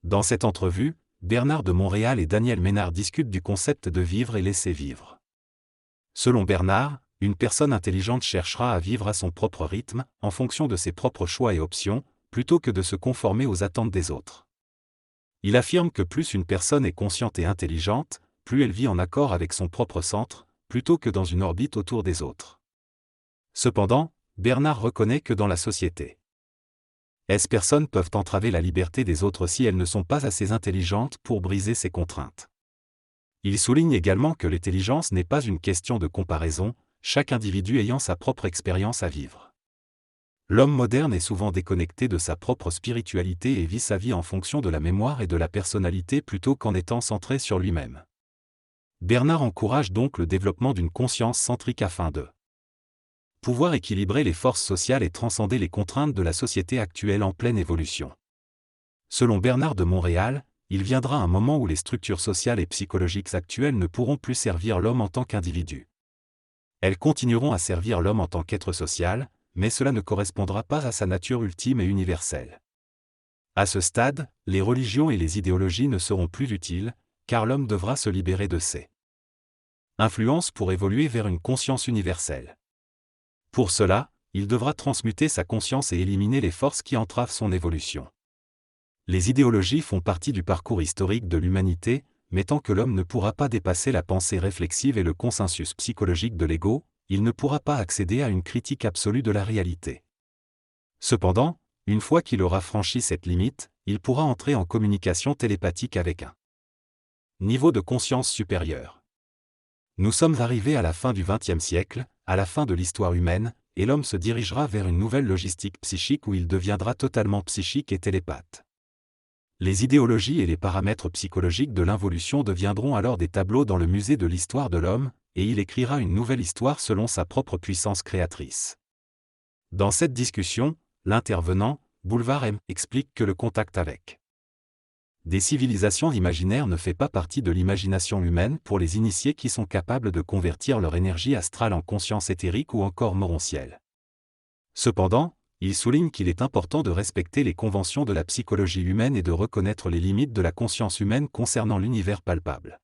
Dans cette entrevue, Bernard de Montréal et Daniel Ménard discutent du concept de vivre et laisser vivre. Selon Bernard, une personne intelligente cherchera à vivre à son propre rythme, en fonction de ses propres choix et options, plutôt que de se conformer aux attentes des autres. Il affirme que plus une personne est consciente et intelligente, plus elle vit en accord avec son propre centre, plutôt que dans une orbite autour des autres. Cependant, Bernard reconnaît que dans la société, ces personnes peuvent entraver la liberté des autres si elles ne sont pas assez intelligentes pour briser ces contraintes. Il souligne également que l'intelligence n'est pas une question de comparaison, chaque individu ayant sa propre expérience à vivre. L'homme moderne est souvent déconnecté de sa propre spiritualité et vit sa vie en fonction de la mémoire et de la personnalité plutôt qu'en étant centré sur lui-même. Bernard encourage donc le développement d'une conscience centrique afin de pouvoir équilibrer les forces sociales et transcender les contraintes de la société actuelle en pleine évolution. Selon Bernard de Montréal, il viendra un moment où les structures sociales et psychologiques actuelles ne pourront plus servir l'homme en tant qu'individu. Elles continueront à servir l'homme en tant qu'être social, mais cela ne correspondra pas à sa nature ultime et universelle. À ce stade, les religions et les idéologies ne seront plus utiles, car l'homme devra se libérer de ces influences pour évoluer vers une conscience universelle. Pour cela, il devra transmuter sa conscience et éliminer les forces qui entravent son évolution. Les idéologies font partie du parcours historique de l'humanité, mais tant que l'homme ne pourra pas dépasser la pensée réflexive et le consensus psychologique de l'ego, il ne pourra pas accéder à une critique absolue de la réalité. Cependant, une fois qu'il aura franchi cette limite, il pourra entrer en communication télépathique avec un niveau de conscience supérieur. Nous sommes arrivés à la fin du XXe siècle, à la fin de l'histoire humaine, et l'homme se dirigera vers une nouvelle logistique psychique où il deviendra totalement psychique et télépathe. Les idéologies et les paramètres psychologiques de l'involution deviendront alors des tableaux dans le musée de l'histoire de l'homme, et il écrira une nouvelle histoire selon sa propre puissance créatrice. Dans cette discussion, l'intervenant, Boulevard M, explique que le contact avec des civilisations imaginaires ne fait pas partie de l'imagination humaine pour les initiés qui sont capables de convertir leur énergie astrale en conscience éthérique ou encore morontielle. Cependant, il souligne qu'il est important de respecter les conventions de la psychologie humaine et de reconnaître les limites de la conscience humaine concernant l'univers palpable.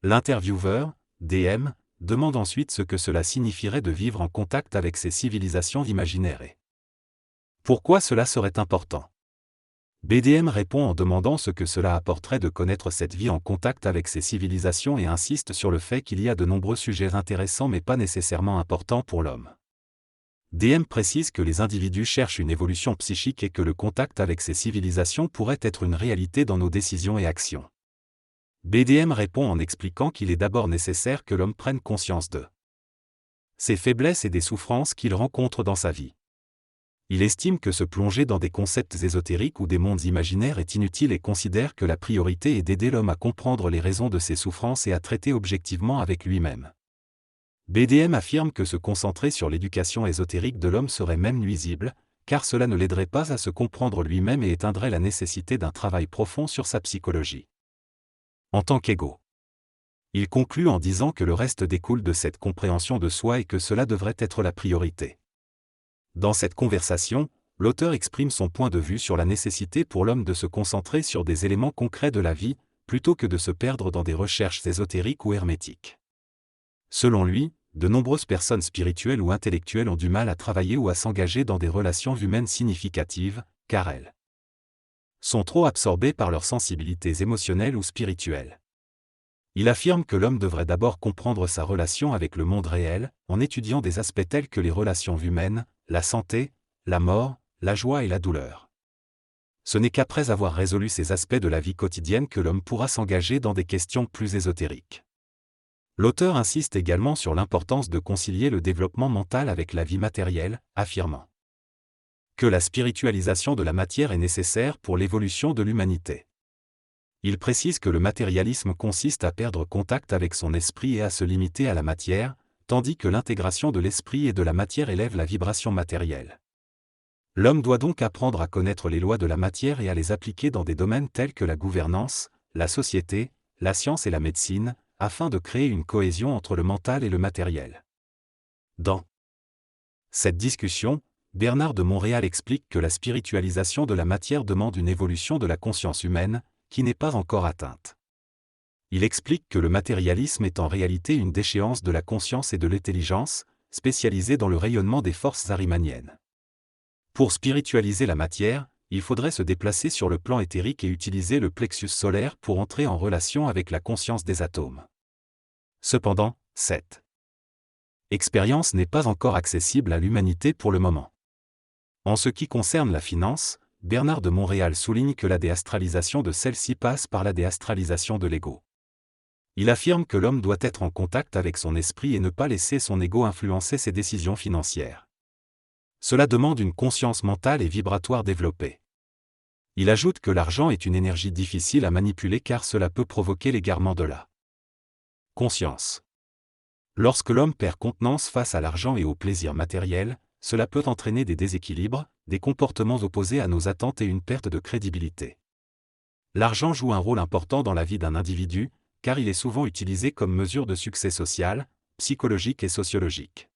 L'intervieweur, DM, demande ensuite ce que cela signifierait de vivre en contact avec ces civilisations imaginaires et pourquoi cela serait important. BDM répond en demandant ce que cela apporterait de connaître cette vie en contact avec ces civilisations et insiste sur le fait qu'il y a de nombreux sujets intéressants mais pas nécessairement importants pour l'homme. DM précise que les individus cherchent une évolution psychique et que le contact avec ces civilisations pourrait être une réalité dans nos décisions et actions. BDM répond en expliquant qu'il est d'abord nécessaire que l'homme prenne conscience de ses faiblesses et des souffrances qu'il rencontre dans sa vie. Il estime que se plonger dans des concepts ésotériques ou des mondes imaginaires est inutile et considère que la priorité est d'aider l'homme à comprendre les raisons de ses souffrances et à traiter objectivement avec lui-même. BDM affirme que se concentrer sur l'éducation ésotérique de l'homme serait même nuisible, car cela ne l'aiderait pas à se comprendre lui-même et éteindrait la nécessité d'un travail profond sur sa psychologie. En tant qu'ego. Il conclut en disant que le reste découle de cette compréhension de soi et que cela devrait être la priorité. Dans cette conversation, l'auteur exprime son point de vue sur la nécessité pour l'homme de se concentrer sur des éléments concrets de la vie, plutôt que de se perdre dans des recherches ésotériques ou hermétiques. Selon lui, de nombreuses personnes spirituelles ou intellectuelles ont du mal à travailler ou à s'engager dans des relations humaines significatives, car elles sont trop absorbées par leurs sensibilités émotionnelles ou spirituelles. Il affirme que l'homme devrait d'abord comprendre sa relation avec le monde réel, en étudiant des aspects tels que les relations humaines, la santé, la mort, la joie et la douleur. Ce n'est qu'après avoir résolu ces aspects de la vie quotidienne que l'homme pourra s'engager dans des questions plus ésotériques. L'auteur insiste également sur l'importance de concilier le développement mental avec la vie matérielle, affirmant que la spiritualisation de la matière est nécessaire pour l'évolution de l'humanité. Il précise que le matérialisme consiste à perdre contact avec son esprit et à se limiter à la matière, tandis que l'intégration de l'esprit et de la matière élève la vibration matérielle. L'homme doit donc apprendre à connaître les lois de la matière et à les appliquer dans des domaines tels que la gouvernance, la société, la science et la médecine, afin de créer une cohésion entre le mental et le matériel. Dans cette discussion, Bernard de Montréal explique que la spiritualisation de la matière demande une évolution de la conscience humaine, qui n'est pas encore atteinte. Il explique que le matérialisme est en réalité une déchéance de la conscience et de l'intelligence, spécialisée dans le rayonnement des forces arimaniennes. Pour spiritualiser la matière, il faudrait se déplacer sur le plan éthérique et utiliser le plexus solaire pour entrer en relation avec la conscience des atomes. Cependant, cette expérience n'est pas encore accessible à l'humanité pour le moment. En ce qui concerne la finance, Bernard de Montréal souligne que la déastralisation de celle-ci passe par la déastralisation de l'ego. Il affirme que l'homme doit être en contact avec son esprit et ne pas laisser son ego influencer ses décisions financières. Cela demande une conscience mentale et vibratoire développée. Il ajoute que l'argent est une énergie difficile à manipuler car cela peut provoquer l'égarement de la conscience. Lorsque l'homme perd contenance face à l'argent et au plaisir matériel, cela peut entraîner des déséquilibres, des comportements opposés à nos attentes et une perte de crédibilité. L'argent joue un rôle important dans la vie d'un individu, car il est souvent utilisé comme mesure de succès social, psychologique et sociologique.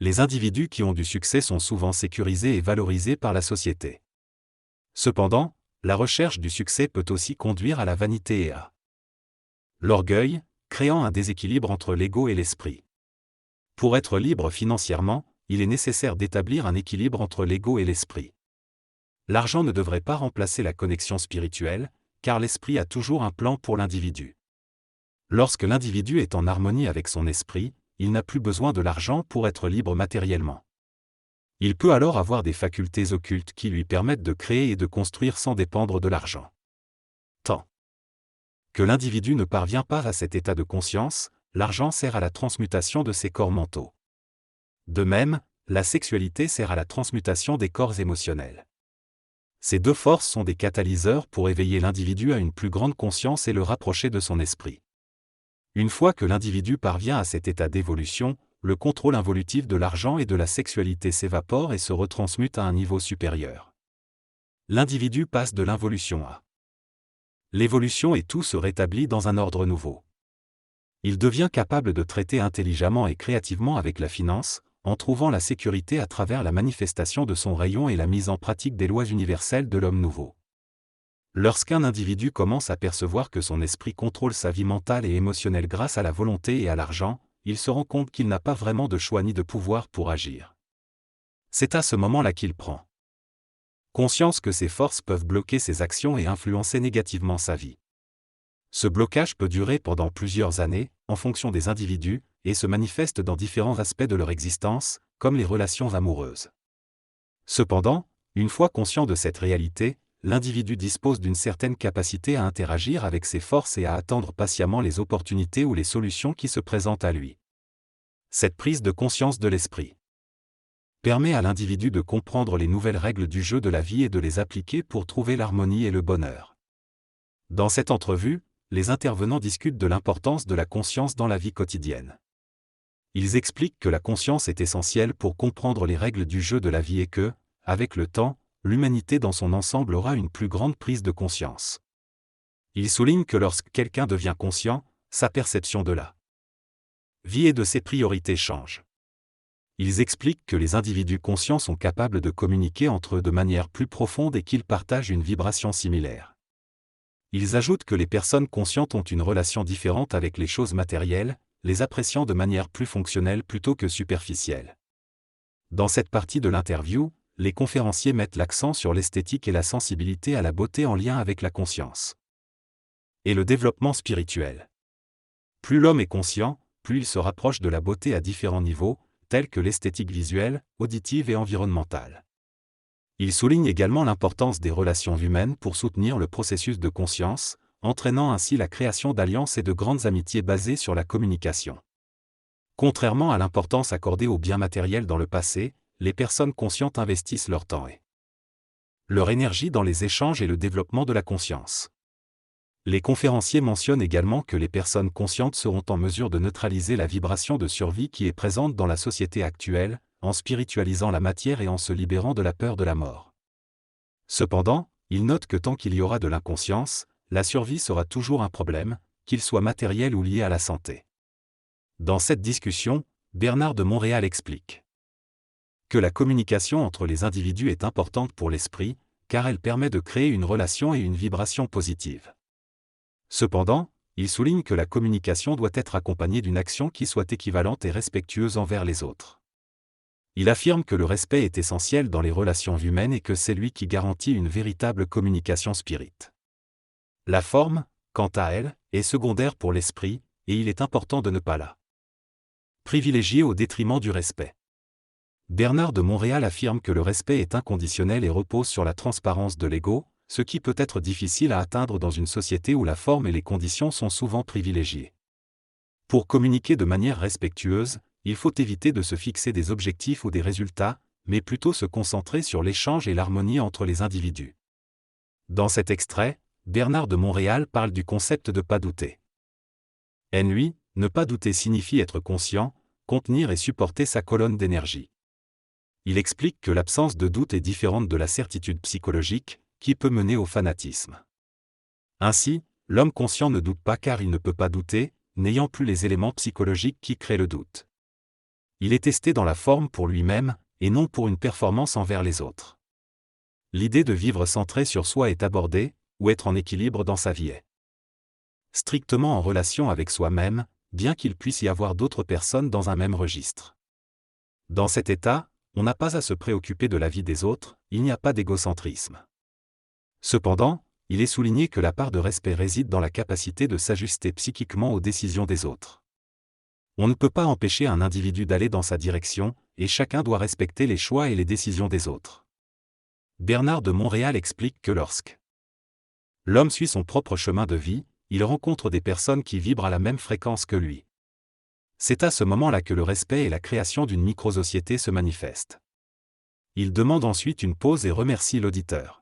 Les individus qui ont du succès sont souvent sécurisés et valorisés par la société. Cependant, la recherche du succès peut aussi conduire à la vanité et à l'orgueil, créant un déséquilibre entre l'ego et l'esprit. Pour être libre financièrement, il est nécessaire d'établir un équilibre entre l'ego et l'esprit. L'argent ne devrait pas remplacer la connexion spirituelle, car l'esprit a toujours un plan pour l'individu. Lorsque l'individu est en harmonie avec son esprit, il n'a plus besoin de l'argent pour être libre matériellement. Il peut alors avoir des facultés occultes qui lui permettent de créer et de construire sans dépendre de l'argent. Tant que l'individu ne parvient pas à cet état de conscience, l'argent sert à la transmutation de ses corps mentaux. De même, la sexualité sert à la transmutation des corps émotionnels. Ces deux forces sont des catalyseurs pour éveiller l'individu à une plus grande conscience et le rapprocher de son esprit. Une fois que l'individu parvient à cet état d'évolution, le contrôle involutif de l'argent et de la sexualité s'évapore et se retransmute à un niveau supérieur. L'individu passe de l'involution à l'évolution et tout se rétablit dans un ordre nouveau. Il devient capable de traiter intelligemment et créativement avec la finance, en trouvant la sécurité à travers la manifestation de son rayon et la mise en pratique des lois universelles de l'homme nouveau. Lorsqu'un individu commence à percevoir que son esprit contrôle sa vie mentale et émotionnelle grâce à la volonté et à l'argent, il se rend compte qu'il n'a pas vraiment de choix ni de pouvoir pour agir. C'est à ce moment-là qu'il prend conscience que ses forces peuvent bloquer ses actions et influencer négativement sa vie. Ce blocage peut durer pendant plusieurs années, en fonction des individus, et se manifeste dans différents aspects de leur existence, comme les relations amoureuses. Cependant, une fois conscient de cette réalité, l'individu dispose d'une certaine capacité à interagir avec ses forces et à attendre patiemment les opportunités ou les solutions qui se présentent à lui. Cette prise de conscience de l'esprit permet à l'individu de comprendre les nouvelles règles du jeu de la vie et de les appliquer pour trouver l'harmonie et le bonheur. Dans cette entrevue, les intervenants discutent de l'importance de la conscience dans la vie quotidienne. Ils expliquent que la conscience est essentielle pour comprendre les règles du jeu de la vie et que, avec le temps, l'humanité dans son ensemble aura une plus grande prise de conscience. Ils soulignent que lorsque quelqu'un devient conscient, sa perception de la vie et de ses priorités change. Ils expliquent que les individus conscients sont capables de communiquer entre eux de manière plus profonde et qu'ils partagent une vibration similaire. Ils ajoutent que les personnes conscientes ont une relation différente avec les choses matérielles, les appréciant de manière plus fonctionnelle plutôt que superficielle. Dans cette partie de l'interview, les conférenciers mettent l'accent sur l'esthétique et la sensibilité à la beauté en lien avec la conscience et le développement spirituel. Plus l'homme est conscient, plus il se rapproche de la beauté à différents niveaux, tels que l'esthétique visuelle, auditive et environnementale. Il souligne également l'importance des relations humaines pour soutenir le processus de conscience, entraînant ainsi la création d'alliances et de grandes amitiés basées sur la communication. Contrairement à l'importance accordée aux biens matériels dans le passé, les personnes conscientes investissent leur temps et leur énergie dans les échanges et le développement de la conscience. Les conférenciers mentionnent également que les personnes conscientes seront en mesure de neutraliser la vibration de survie qui est présente dans la société actuelle, en spiritualisant la matière et en se libérant de la peur de la mort. Cependant, ils notent que tant qu'il y aura de l'inconscience, la survie sera toujours un problème, qu'il soit matériel ou lié à la santé. Dans cette discussion, Bernard de Montréal explique que la communication entre les individus est importante pour l'esprit, car elle permet de créer une relation et une vibration positive. Cependant, il souligne que la communication doit être accompagnée d'une action qui soit équivalente et respectueuse envers les autres. Il affirme que le respect est essentiel dans les relations humaines et que c'est lui qui garantit une véritable communication spirite. La forme, quant à elle, est secondaire pour l'esprit, et il est important de ne pas la privilégier au détriment du respect. Bernard de Montréal affirme que le respect est inconditionnel et repose sur la transparence de l'ego, ce qui peut être difficile à atteindre dans une société où la forme et les conditions sont souvent privilégiées. Pour communiquer de manière respectueuse, il faut éviter de se fixer des objectifs ou des résultats, mais plutôt se concentrer sur l'échange et l'harmonie entre les individus. Dans cet extrait, Bernard de Montréal parle du concept de pas douter. NUI, ne pas douter signifie être conscient, contenir et supporter sa colonne d'énergie. Il explique que l'absence de doute est différente de la certitude psychologique, qui peut mener au fanatisme. Ainsi, l'homme conscient ne doute pas car il ne peut pas douter, n'ayant plus les éléments psychologiques qui créent le doute. Il est testé dans la forme pour lui-même, et non pour une performance envers les autres. L'idée de vivre centré sur soi est abordée, ou être en équilibre dans sa vie est strictement en relation avec soi-même, bien qu'il puisse y avoir d'autres personnes dans un même registre. Dans cet état, on n'a pas à se préoccuper de la vie des autres, il n'y a pas d'égocentrisme. Cependant, il est souligné que la part de respect réside dans la capacité de s'ajuster psychiquement aux décisions des autres. On ne peut pas empêcher un individu d'aller dans sa direction, et chacun doit respecter les choix et les décisions des autres. Bernard de Montréal explique que lorsque l'homme suit son propre chemin de vie, il rencontre des personnes qui vibrent à la même fréquence que lui. C'est à ce moment-là que le respect et la création d'une micro-société se manifestent. Il demande ensuite une pause et remercie l'auditeur.